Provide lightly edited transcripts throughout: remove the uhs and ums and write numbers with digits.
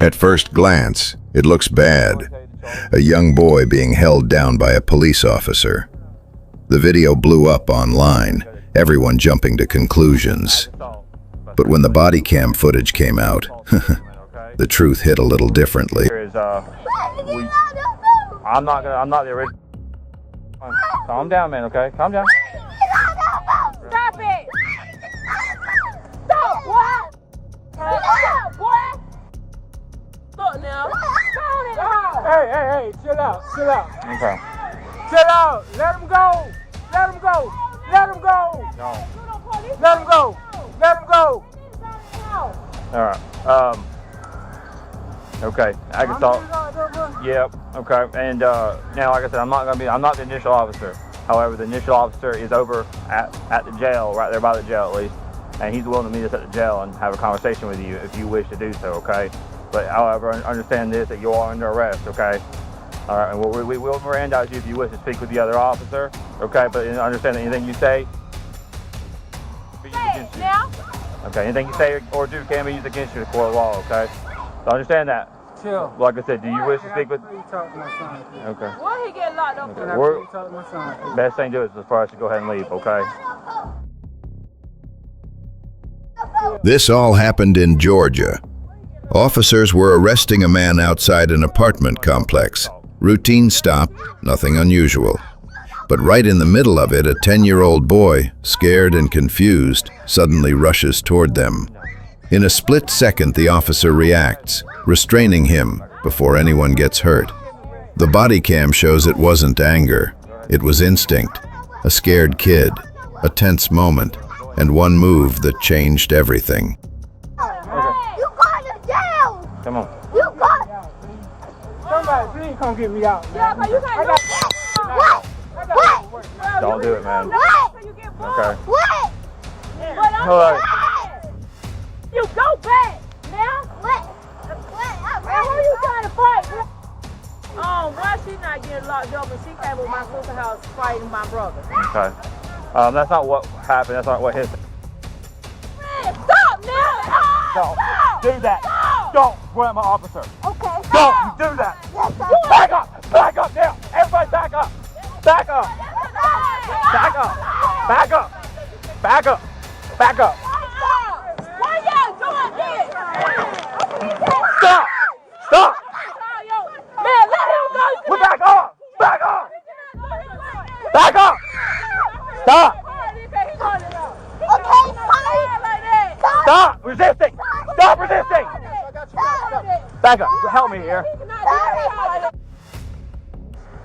At first glance, it looks bad. A young boy being held down by a police officer. The video blew up online, everyone jumping to conclusions. But when the body cam footage came out, the truth hit a little differently. I'm not the original. Calm down, man, okay? Calm down. Stop it! Stop, what? Stop, boy! Look now. Hey, chill out. Okay. Chill out. Let him go. Let him go. No. Let him go. All right. Okay. I can talk. Yep. Okay. And now, like I said, I'm not the initial officer. However, the initial officer is over at the jail, right there by the jail at least, and he's willing to meet us at the jail and have a conversation with you if you wish to do so. Okay. But however, understand this, that you are under arrest. Okay. All right. And we will Mirandize you if you wish to speak with the other officer. Okay. But understand that anything you say be used against you. Okay. Anything you say or do can be used against you in the court of law. Okay. So understand that. Chill. Like I said, do you wish to speak with? Talk to my son. Okay. Why he get locked up? Okay. Talk to my son. Best thing to do is for us to go ahead and leave. Okay. This all happened in Georgia. Officers were arresting a man outside an apartment complex. Routine stop, nothing unusual. But right in the middle of it, a 10-year-old boy, scared and confused, suddenly rushes toward them. In a split second, the officer reacts, restraining him before anyone gets hurt. The body cam shows it wasn't anger. It was instinct, a scared kid, a tense moment, and one move that changed everything. You got him down! Come on. You got Somebody, please come get me out. Yeah, but you can't do What? Don't do it, man. What? Okay. What? But I'm All right. mad. You go back now. What? Man, who you trying to fight? Why she not getting locked up and she came with my sister's house fighting my brother? Okay. That's not what happened. That's not what hit. Man, stop now! Don't Stop! do that. Stop! Don't grab my officer. Okay. Don't you do that. Yes, I Back up. Back up now. Everybody back up. Back up. Back up. Back up. Back up. Back up. Why y'all doing this? Stop. Stop. Man, let him go. We're back up. Back up. Back up. Stop. Okay, sorry. Stop resisting. Stop resisting. Back up. Help me here.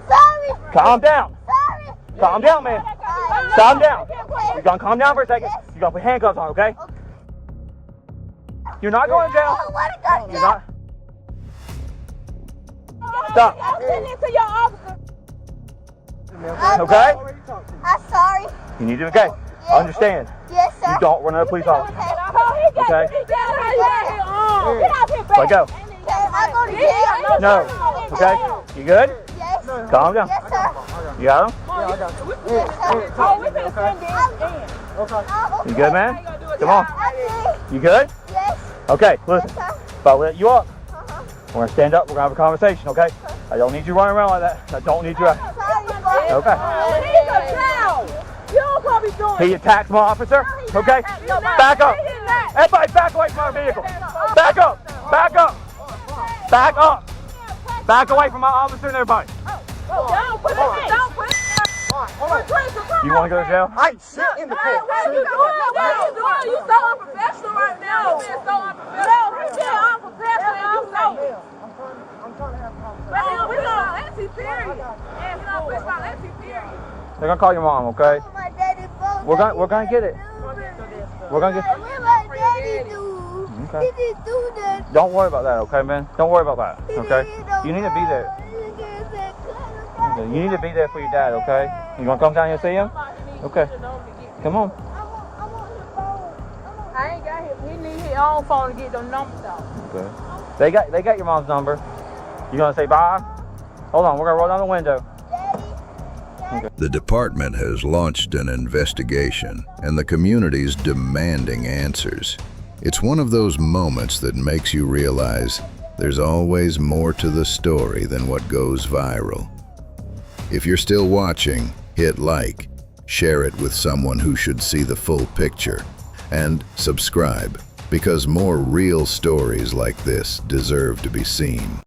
Sorry. Calm down. Sorry. Calm down, man. Calm down. You're gonna calm down for a second. You're gonna put handcuffs on, okay? You're not going to jail. You're not. Stop. I'm sending it to your officer. Okay? I'm sorry. You need to, okay? I understand. Yes, sir. You don't run another police officer. Okay. Get out here, Let go. I go to jail. No. Okay? You good? Yes. Calm down. Yes, sir. You got him? Oh, we finna send this in. You good, man? Come on. You good? Yes. Okay, listen. If I let you up, Uh-huh. we're gonna stand up, we're gonna have a conversation, okay? I don't need you running around like that. I don't need you. Okay. He's a clown. You don't probably doing He attacked my officer, okay? Back up. Everybody back away from my vehicle. Back up. Back up. Back up. Back away from my officer and everybody. Don't put it in. Don't put it in. You want to go to jail? I ain't shit in the car. What you doing? You so unprofessional right now. You're so unprofessional. No, he's being unprofessional. You know. I'm trying to have a conversation. We're gonna let you period. And we're gonna let you period. They're gonna call your mom, okay? My daddy phone. We're gonna get it. We're gonna get. What my daddy do? Okay. He didn't do that. Don't worry about that, okay, man? Don't worry about that, okay? You need to be there. Okay, you need to be there for your dad, okay? You gonna come down here and see him? Okay. Come on. I ain't got him. He need his own phone to get them numbers out. Okay. They got your mom's number. You gonna say bye? Hold on, we're gonna roll down the window. Okay. The department has launched an investigation, and the community's demanding answers. It's one of those moments that makes you realize There's always more to the story than what goes viral. If you're still watching, hit like, share it with someone who should see the full picture, and subscribe, because more real stories like this deserve to be seen.